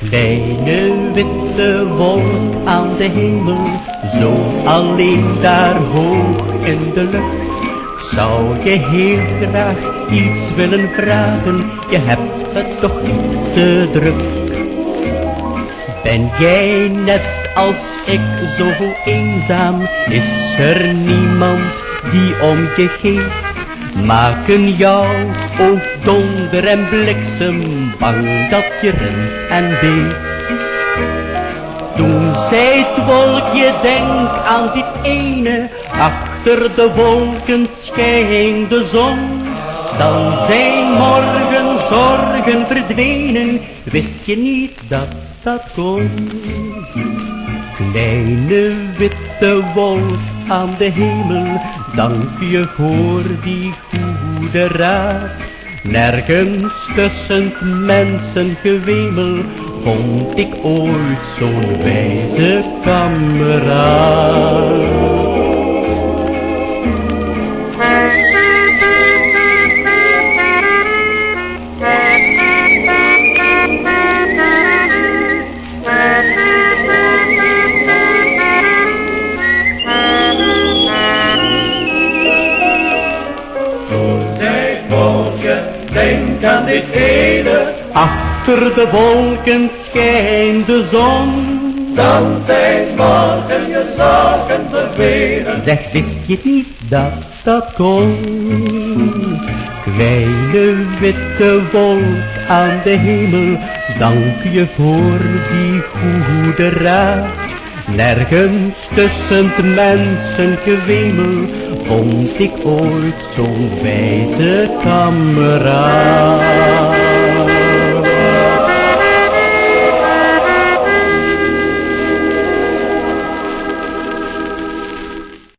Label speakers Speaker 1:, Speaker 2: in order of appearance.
Speaker 1: Kleine witte wolk aan de hemel, zo alleen daar hoog in de lucht. Zou je heel graag iets willen vragen, je hebt het toch niet te druk. Ben jij net als ik zo eenzaam, is er niemand die om je geeft? Maken jou ook donder en bliksem bang dat je rent en beeft? Toen zei het wolkje, denk aan dit ene, achter de wolken schijnt de zon. Dan zijn morgen zorgen verdwenen, wist je niet dat dat kon. Kleine witte wolk aan de hemel, dank je voor die goede raad. Nergens tussen mensen gewemel vond ik ooit zo'n wijze kameraad. Denk aan dit ene, achter de wolken schijnt de zon. Dan zijn morgen je zorgen verdwenen. Zeg, wist je niet dat dat kon? Kleine witte wolk aan de hemel, dank je voor die goede raad. Nergens tussen de mensen gewemel vond ik ooit zo'n wijze kameraad.